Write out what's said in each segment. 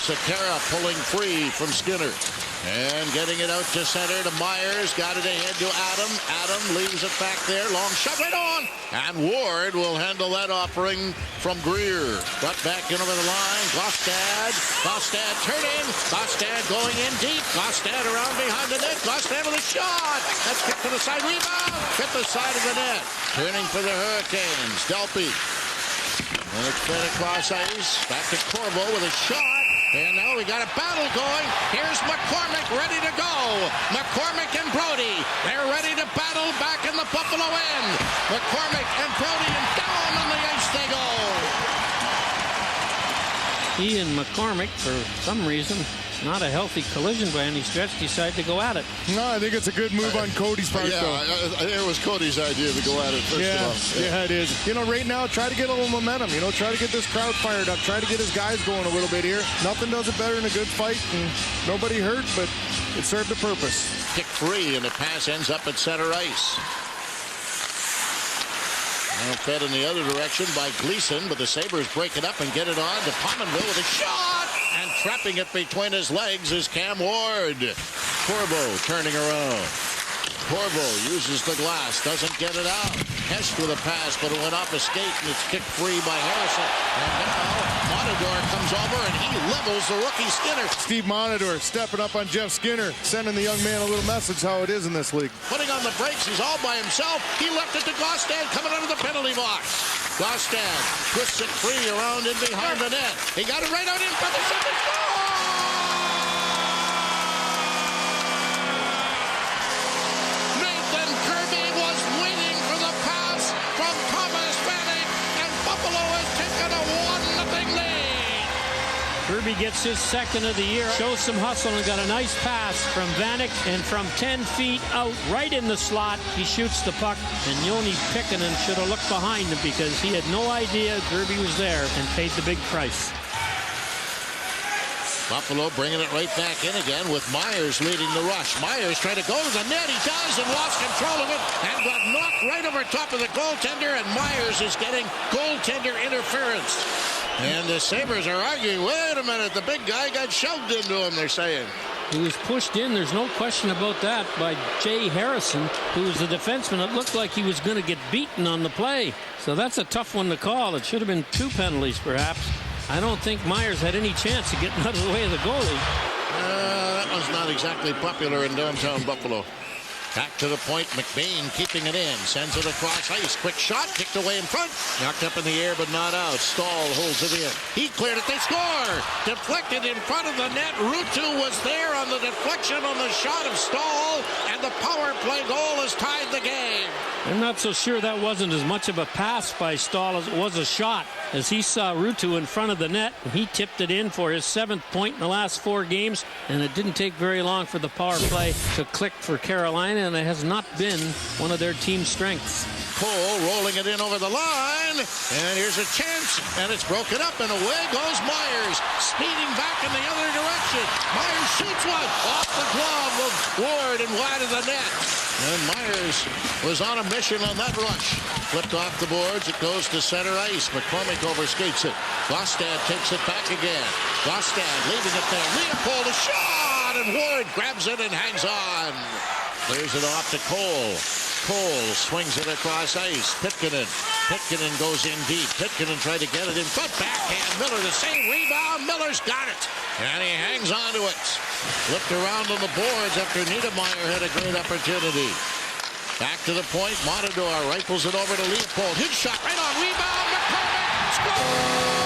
Sakara pulling free from Skinner. And getting it out to center to Myers. Got it ahead to Adam. Adam leaves it back there. Long shot right on. And Ward will handle that offering from Greer. Got back in over the line. Gostad. Gostad turning. Gostad going in deep. Gostad around behind the net. Gostad with a shot. That's kicked to the side. Rebound. Hit the side of the net. Turning for the Hurricanes. Delpy. And it's fed across ice. Back to Corvo with a shot. And now we got a battle going. Here's McCormick ready to go. McCormick and Brody. They're ready to battle back in the Buffalo end. McCormick and Brody, and down on the ice they go. He and McCormick, for some reason, not a healthy collision by any stretch, decide to go at it. No, I think it's a good move on Cody's part, though. It was Cody's idea to go at it first of all. Yeah, it is. You know, right now, try to get a little momentum. You know, try to get this crowd fired up. Try to get his guys going a little bit here. Nothing does it better than a good fight, and nobody hurt, but it served a purpose. Kick free, and the pass ends up at center ice. Now fed in the other direction by Gleason, but the Sabres break it up and get it on to Pominville with a shot! And trapping it between his legs is Cam Ward. Corvo turning around. Corvo uses the glass, doesn't get it out. Hess with a pass, but it went off a skate, and it's kicked free by Harrison. And now Monador comes over, and he levels the rookie Skinner. Steve Monador stepping up on Jeff Skinner, sending the young man a little message how it is in this league. Putting on the brakes, he's all by himself. He left it to Gostad coming out of the penalty box. Gostad twists it free around in behind the net. He got it right out in front of the second goal! Nathan Kirby was waiting for the pass from Thomas Vanek, and Buffalo has taken a 1-0 lead. Kirby gets his second of the year, shows some hustle, and got a nice pass from Vanek, and from 10 feet out, right in the slot, he shoots the puck, and Joni Pikkanen should have looked behind him because he had no idea Kirby was there and paid the big price. Buffalo bringing it right back in again with Myers leading the rush. Myers trying to go to the net. He does and lost control of it and got knocked right over top of the goaltender, and Myers is getting goaltender interference. And the Sabres are arguing, wait a minute, the big guy got shoved into him, they're saying. He was pushed in, there's no question about that, by Jay Harrison, who was the defenseman. It looked like he was going to get beaten on the play. So that's a tough one to call. It should have been 2 penalties, perhaps. I don't think Myers had any chance of getting out of the way of the goalie. That one's not exactly popular in downtown Buffalo. Back to the point, McBain keeping it in, sends it across ice, quick shot, kicked away in front, knocked up in the air but not out. Stahl holds it in. He cleared it, they score! Deflected in front of the net. Ruutu was there on the deflection on the shot of Stahl, and the power play goal has tied the game. I'm not so sure that wasn't as much of a pass by Stahl as it was a shot, as he saw Ruutu in front of the net, and he tipped it in for his 7th point in the last 4 games, and it didn't take very long for the power play to click for Carolina, and it has not been one of their team's strengths. Cole rolling it in over the line, and here's a chance, and it's broken up, and away goes Myers, speeding back in the other direction. Myers shoots one off the glove of Ward and wide of the net. And Myers was on a mission on that rush. Flipped off the boards, it goes to center ice. McCormick overskates it. Gostad takes it back again. Gostad leaving it there. Leopold, a shot, and Ward grabs it and hangs on. Clears it off to Cole. Cole swings it across ice. Pitkanen goes in deep. Pitkanen tried to get it in front. Backhand. Miller the same rebound. Miller's got it. And he hangs on to it. Flipped around on the boards after Niedermeyer had a great opportunity. Back to the point. Monador rifles it over to Leopold. His shot right on. Rebound. McCormick. Score!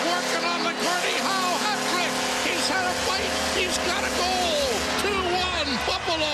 Working on the Gordie Howe hat trick. He's had a fight. He's got a goal. 2-1 Buffalo.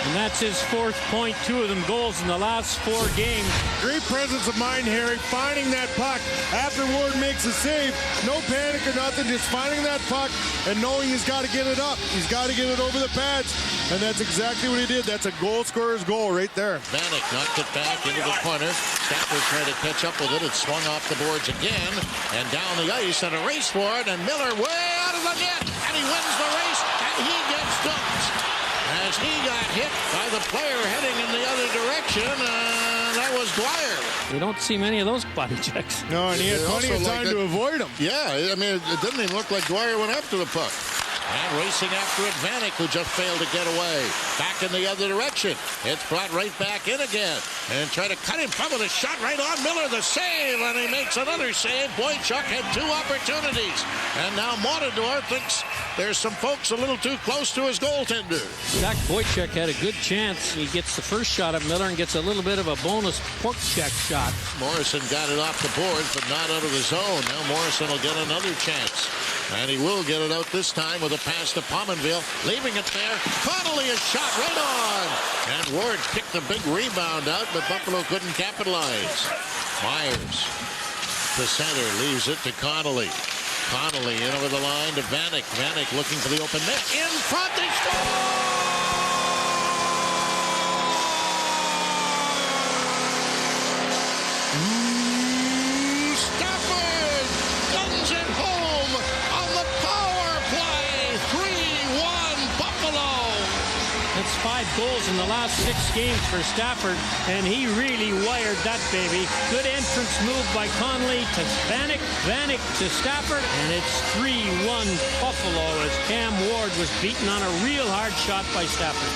And that's his 4th point, 2 of them goals in the last 4 games. Great presence of mind, Harry, finding that puck after Ward makes a save. No panic or nothing, just finding that puck and knowing he's got to get it up. He's got to get it over the pads, and that's exactly what he did. That's a goal scorer's goal right there. Vanek knocked it back into the corner. Stafford tried to catch up with it. It swung off the boards again, and down the ice and a race for it, and Miller way out of the net, and he wins the race, and he gets dumped. As he got hit by the player heading in the other direction, guy was Dwyer. You don't see many of those body checks. No, and he had They plenty of also time like to it. avoid him. Yeah, I mean, it didn't even look like Dwyer went after the puck. And racing after it, Vanek, who just failed to get away. Back in the other direction. It's brought right back in again. And try to cut him from with a shot right on Miller. The save, and he makes another save. Boychuk had 2 opportunities. And now Montador thinks there's some folks a little too close to his goaltender. Zach Boychuk had a good chance. He gets the first shot at Miller and gets a little bit of a bonus pork check shot. Morrison got it off the boards, but not out of the zone. Now Morrison will get another chance. And he will get it out this time with a pass to Pominville. Leaving it there. Connolly, a shot right on. And Ward kicked the big rebound out, but Buffalo couldn't capitalize. Myers to center, leaves it to Connolly. Connolly in over the line to Vanek. Vanek looking for the open net. In front, they score! Stafford guns it home on the power play. 3-1 Buffalo. That's 5 goals in the last 6 games for Stafford, and he really wired that baby. Good entrance move by Connolly to Vanek, Vanek to Stafford, and it's 3-1 Buffalo as Cam Ward was beaten on a real hard shot by Stafford.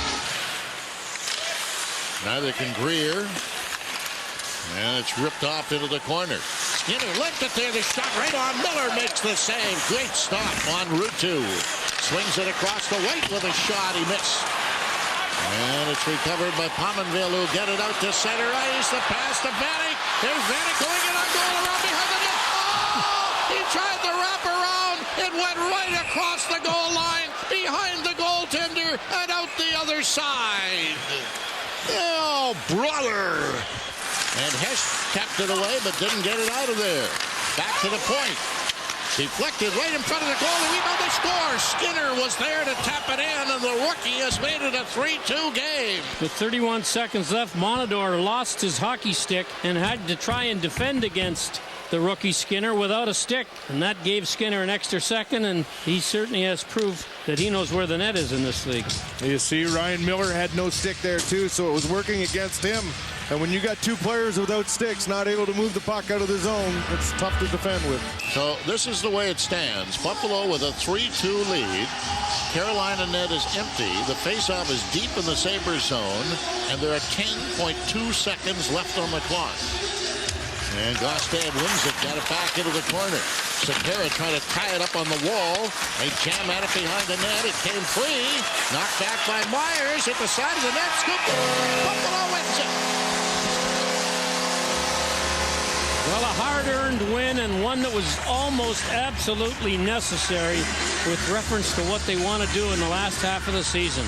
Neither can Greer. And it's ripped off into the corner. Skinner left it there. The shot right on. Miller makes the save. Great stop on Ruutu. Swings it across the white with a shot. He missed. And it's recovered by Pominville, who get it out to center ice. The pass to Vanek. There's Vanek going in on goal around behind the net. Oh! He tried to wrap around. It went right across the goal line, behind the goaltender, and out the other side. Oh, brother. And Hess tapped it away, but didn't get it out of there. Back to the point. Deflected right in front of the goal. The rebound, they score. Skinner was there to tap it in, and the rookie has made it a 3-2 game. With 31 seconds left, Montador lost his hockey stick and had to try and defend against the rookie Skinner without a stick. And that gave Skinner an extra second, and he certainly has proved that he knows where the net is in this league. You see, Ryan Miller had no stick there, too, so it was working against him. And when you got 2 players without sticks, not able to move the puck out of the zone, it's tough to defend with. So this is the way it stands. Buffalo with a 3-2 lead. Carolina net is empty. The faceoff is deep in the Sabres zone, and there are 10.2 seconds left on the clock. And Gostad wins it, got it back into the corner. Sekera trying to tie it up on the wall. They jam at it behind the net. It came free. Knocked back by Myers at the side of the net. Scoop. Buffalo wins it. Well, a hard-earned win, and one that was almost absolutely necessary with reference to what they want to do in the last half of the season.